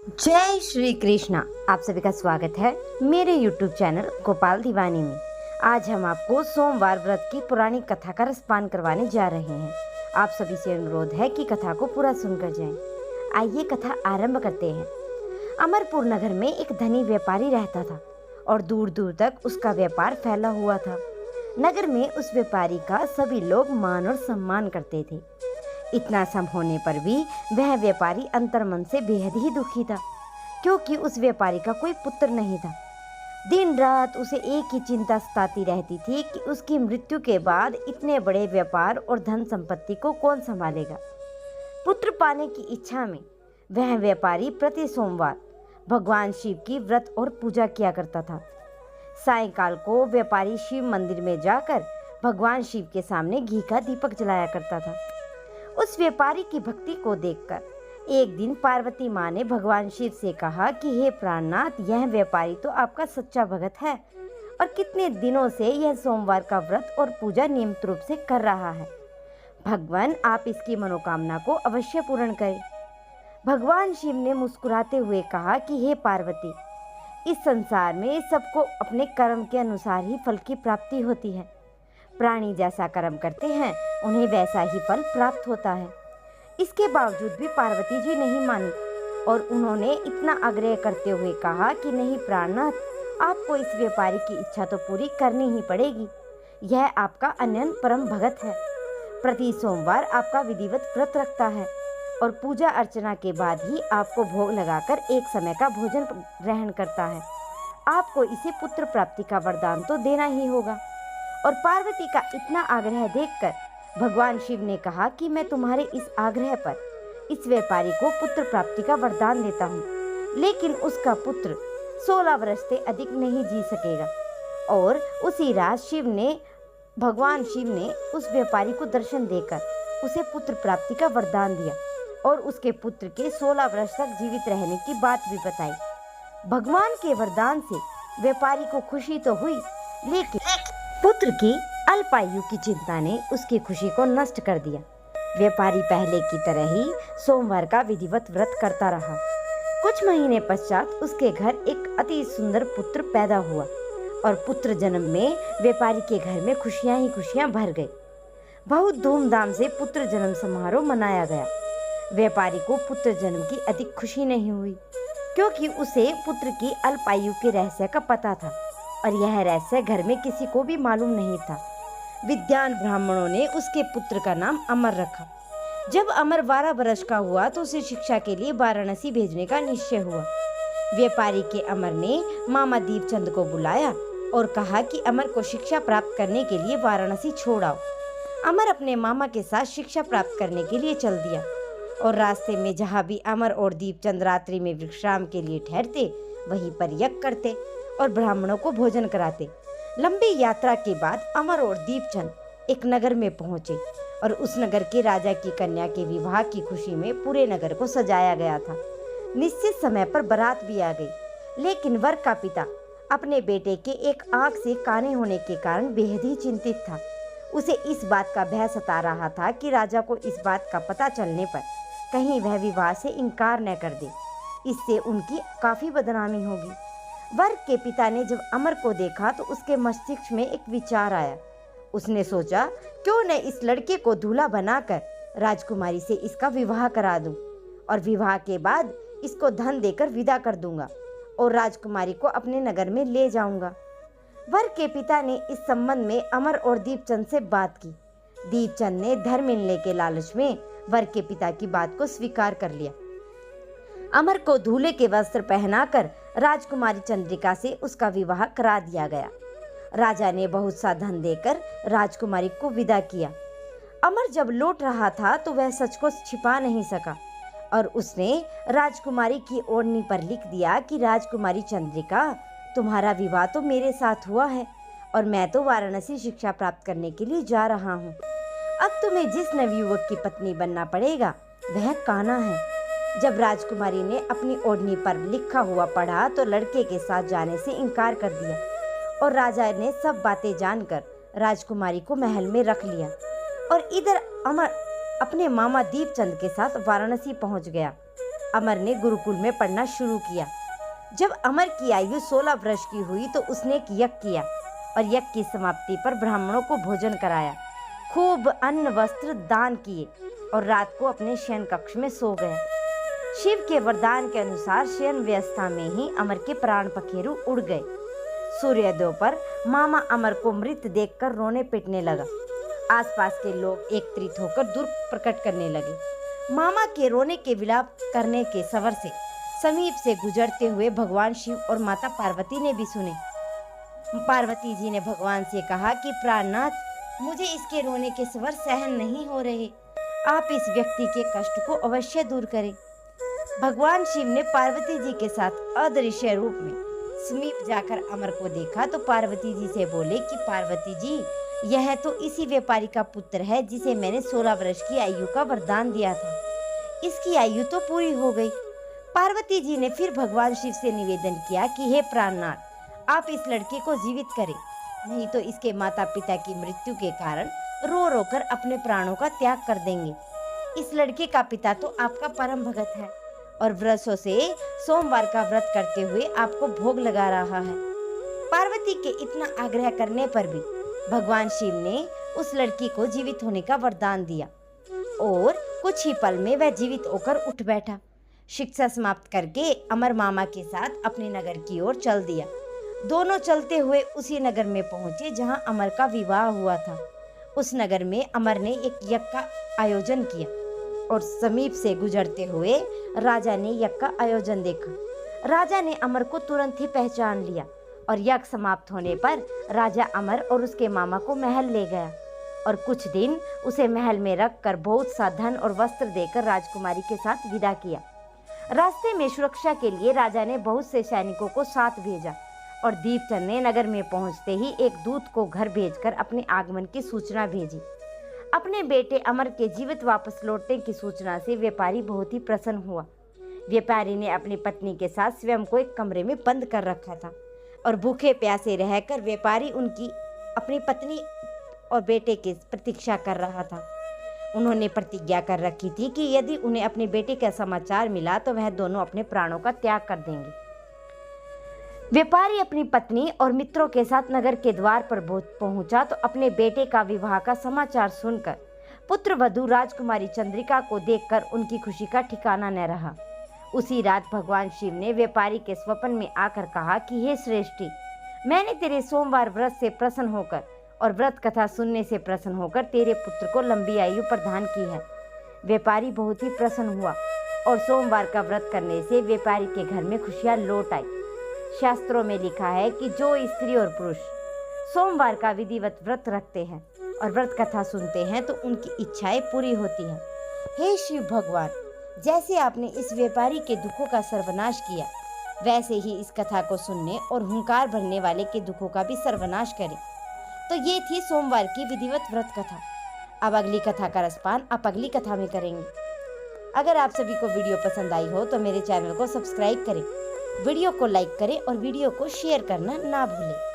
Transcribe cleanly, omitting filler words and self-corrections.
जय श्री कृष्णा। आप सभी का स्वागत है मेरे YouTube चैनल गोपाल दीवानी में। आज हम आपको सोमवार व्रत की पुरानी कथा का रसपान करवाने जा रहे हैं। आप सभी से अनुरोध है कि कथा को पूरा सुनकर जाएं। आइए कथा आरंभ करते हैं। अमरपुर नगर में एक धनी व्यापारी रहता था और दूर दूर तक उसका व्यापार फैला हुआ था। नगर में उस व्यापारी का सभी लोग मान और सम्मान करते थे। इतना सब होने पर भी वह व्यापारी अंतर्मन से बेहद ही दुखी था, क्योंकि उस व्यापारी का कोई पुत्र नहीं था। दिन रात उसे एक ही चिंता सताती रहती थी कि उसकी मृत्यु के बाद इतने बड़े व्यापार और धन संपत्ति को कौन संभालेगा। पुत्र पाने की इच्छा में वह व्यापारी प्रति सोमवार भगवान शिव की व्रत और पूजा किया करता था। सायंकाल को व्यापारी शिव मंदिर में जाकर भगवान शिव के सामने घी का दीपक जलाया करता था। उस व्यापारी की भक्ति को देखकर एक दिन पार्वती माँ ने भगवान शिव से कहा कि हे प्राणनाथ, यह व्यापारी तो आपका सच्चा भगत है और कितने दिनों से यह सोमवार का व्रत और पूजा नियमित रूप से कर रहा है। भगवान आप इसकी मनोकामना को अवश्य पूर्ण करें। भगवान शिव ने मुस्कुराते हुए कहा कि हे पार्वती, इस संसार में सबको अपने कर्म के अनुसार ही फल की प्राप्ति होती है। प्राणी जैसा कर्म करते हैं उन्हें वैसा ही फल प्राप्त होता है। इसके बावजूद भी पार्वती जी नहीं मानी और उन्होंने इतना आग्रह करते हुए कहा कि नहीं प्राणनाथ, आपको इस व्यापारी की इच्छा तो पूरी करनी ही पड़ेगी। यह आपका अनन्य परम भगत है। प्रति सोमवार आपका विधिवत व्रत रखता है और पूजा अर्चना के बाद ही आपको भोग लगाकर एक समय का भोजन ग्रहण करता है। आपको इसे पुत्र प्राप्ति का वरदान तो देना ही होगा। और पार्वती का इतना आग्रह देखकर भगवान शिव ने कहा कि मैं तुम्हारे इस आग्रह पर इस व्यापारी को पुत्र प्राप्ति का वरदान देता हूँ, लेकिन उसका पुत्र 16 वर्ष से अधिक नहीं जी सकेगा। और उसी रात भगवान शिव ने उस व्यापारी को दर्शन देकर उसे पुत्र प्राप्ति का वरदान दिया और उसके पुत्र के 16 वर्ष तक जीवित रहने की बात भी बताई। भगवान के वरदान से व्यापारी को खुशी तो हुई, लेकिन पुत्र की अल्पायु की चिंता ने उसकी खुशी को नष्ट कर दिया। व्यापारी पहले की तरह ही सोमवार का विधिवत व्रत करता रहा। कुछ महीने पश्चात उसके घर एक अति सुंदर पुत्र पैदा हुआ और पुत्र जन्म में व्यापारी के घर में खुशियां ही खुशियां भर गई। बहुत धूमधाम से पुत्र जन्म समारोह मनाया गया। व्यापारी को पुत्र जन्म की अधिक खुशी नहीं हुई, क्योंकि उसे पुत्र की अल्पायु के रहस्य का पता था और यह रहस्य घर में किसी को भी मालूम नहीं था। विद्वान ब्राह्मणों ने उसके पुत्र का नाम अमर रखा। जब अमर 12 वर्ष का हुआ तो उसे शिक्षा के लिए वाराणसी भेजने का निश्चय हुआ। व्यापारी के अमर ने मामा दीपचंद को बुलाया और कहा कि अमर को शिक्षा प्राप्त करने के लिए वाराणसी छोड़ आओ। अमर अपने मामा के साथ शिक्षा प्राप्त करने के लिए चल दिया और रास्ते में जहाँ भी अमर और दीपचंद रात्रि में विश्राम के लिए ठहरते वहीं पर यज्ञ करते और ब्राह्मणों को भोजन कराते। लंबी यात्रा के बाद अमर और दीपचंद एक नगर में पहुंचे और उस नगर के राजा की कन्या के विवाह की खुशी में पूरे नगर को सजाया गया था। निश्चित समय पर बारात भी आ गई, लेकिन वर का पिता अपने बेटे के एक आंख से काने होने के कारण बेहद ही चिंतित था। उसे इस बात का भय सता रहा था कि राजा को इस बात का पता चलने पर कहीं वह विवाह से इनकार न कर दे, इससे उनकी काफी बदनामी होगी। वर के पिता ने जब अमर को देखा तो उसके मस्तिष्क में एक विचार आया। उसने सोचा, क्यों न इस लड़के को दूल्हा बनाकर राजकुमारी से इसका विवाह करा दूं और विवाह के बाद इसको धन देकर विदा कर दूंगा और राजकुमारी को अपने नगर में ले जाऊंगा। वर के पिता ने इस संबंध में अमर और दीपचंद से बात की। दीपचंद ने धन मिलने के लालच में वर के पिता की बात को स्वीकार कर लिया। अमर को दूल्हे के वस्त्र पहनाकर राजकुमारी चंद्रिका से उसका विवाह करा दिया गया। राजा ने बहुत सा धन देकर राजकुमारी को विदा किया। अमर जब लौट रहा था तो वह सच को छिपा नहीं सका और उसने राजकुमारी की ओढ़नी पर लिख दिया कि राजकुमारी चंद्रिका, तुम्हारा विवाह तो मेरे साथ हुआ है और मैं तो वाराणसी शिक्षा प्राप्त करने के लिए जा रहा हूँ। अब तुम्हें जिस नवयुवक की पत्नी बनना पड़ेगा वह कान्हा है। जब राजकुमारी ने अपनी ओढ़नी पर लिखा हुआ पढ़ा तो लड़के के साथ जाने से इनकार कर दिया और राजा ने सब बातें जानकर राजकुमारी को महल में रख लिया और इधर अमर अपने मामा दीपचंद के साथ वाराणसी पहुंच गया। अमर ने गुरुकुल में पढ़ना शुरू किया। जब अमर की आयु 16 वर्ष की हुई तो उसने एक यज्ञ किया और यज्ञ की समाप्ति पर ब्राह्मणों को भोजन कराया, खूब अन्न वस्त्र दान किए और रात को अपने शयन कक्ष में सो गया। शिव के वरदान के अनुसार शयन व्यवस्था में ही अमर के प्राण पखेरु उड़ गए। सूर्योदय पर मामा अमर को मृत देखकर रोने पिटने लगा। आसपास के लोग एकत्रित होकर दुख प्रकट करने लगे। मामा के रोने के विलाप करने के सवर से समीप से गुजरते हुए भगवान शिव और माता पार्वती ने भी सुने। पार्वती जी ने भगवान से कहा कि प्राणनाथ, मुझे इसके रोने के स्वर सहन नहीं हो रहे, आप इस व्यक्ति के कष्ट को अवश्य दूर करें। भगवान शिव ने पार्वती जी के साथ अदृश्य रूप में समीप जाकर अमर को देखा तो पार्वती जी से बोले कि पार्वती जी, यह तो इसी व्यापारी का पुत्र है जिसे मैंने 16 वर्ष की आयु का वरदान दिया था। इसकी आयु तो पूरी हो गई। पार्वती जी ने फिर भगवान शिव से निवेदन किया कि हे प्राणनाथ, आप इस लड़के को जीवित करें, नहीं तो इसके माता पिता की मृत्यु के कारण रो रो कर अपने प्राणों का त्याग कर देंगे। इस लड़के का पिता तो आपका परम भगत है और वर्षों से सोमवार का व्रत करते हुए आपको भोग लगा रहा है। पार्वती के इतना आग्रह करने पर भी भगवान शिव ने उस लड़की को जीवित होने का वरदान दिया और कुछ ही पल में वह जीवित होकर उठ बैठा। शिक्षा समाप्त करके अमर मामा के साथ अपने नगर की ओर चल दिया। दोनों चलते हुए उसी नगर में पहुंचे जहां अमर का विवाह हुआ था। उस नगर में अमर ने एक यज्ञ का आयोजन किया और समीप से गुजरते हुए राजा ने यज्ञ का आयोजन देखा। राजा ने अमर को तुरंत ही पहचान लिया और यज्ञ समाप्त होने पर राजा अमर और उसके मामा को महल ले गया और कुछ दिन उसे महल में रखकर बहुत सा धन और वस्त्र देकर राजकुमारी के साथ विदा किया। रास्ते में सुरक्षा के लिए राजा ने बहुत से सैनिकों को साथ भेजा और दीपचंद ने नगर में पहुंचते ही एक दूत को घर भेजकर अपने आगमन की सूचना भेजी। अपने बेटे अमर के जीवित वापस लौटने की सूचना से व्यापारी बहुत ही प्रसन्न हुआ। व्यापारी ने अपनी पत्नी के साथ स्वयं को एक कमरे में बंद कर रखा था और भूखे प्यासे रहकर व्यापारी उनकी अपनी पत्नी और बेटे की प्रतीक्षा कर रहा था। उन्होंने प्रतिज्ञा कर रखी थी कि यदि उन्हें अपने बेटे का समाचार मिला तो वह दोनों अपने प्राणों का त्याग कर देंगे। व्यापारी अपनी पत्नी और मित्रों के साथ नगर के द्वार पर पहुंचा तो अपने बेटे का विवाह का समाचार सुनकर पुत्र वधू राजकुमारी चंद्रिका को देखकर उनकी खुशी का ठिकाना न रहा। उसी रात भगवान शिव ने व्यापारी के स्वप्न में आकर कहा कि हे श्रेष्ठी, मैंने तेरे सोमवार व्रत से प्रसन्न होकर और व्रत कथा सुनने से प्रसन्न होकर तेरे पुत्र को लंबी आयु प्रदान की है। व्यापारी बहुत ही प्रसन्न हुआ और सोमवार का व्रत करने से व्यापारी के घर में खुशियां लौट आई। शास्त्रों में लिखा है कि जो स्त्री और पुरुष सोमवार का विधिवत व्रत रखते हैं और व्रत कथा सुनते हैं तो उनकी इच्छाएं पूरी होती हैं। हे शिव भगवान, जैसे आपने इस व्यापारी के दुखों का सर्वनाश किया, वैसे ही इस कथा को सुनने और हुंकार भरने वाले के दुखों का भी सर्वनाश करें। तो ये थी सोमवार की विधिवत व्रत कथा। अब अगली कथा का रसपान आप अगली कथा में करेंगे। अगर आप सभी को वीडियो पसंद आई हो तो मेरे चैनल को सब्सक्राइब करें, वीडियो को लाइक करें और वीडियो को शेयर करना ना भूलें।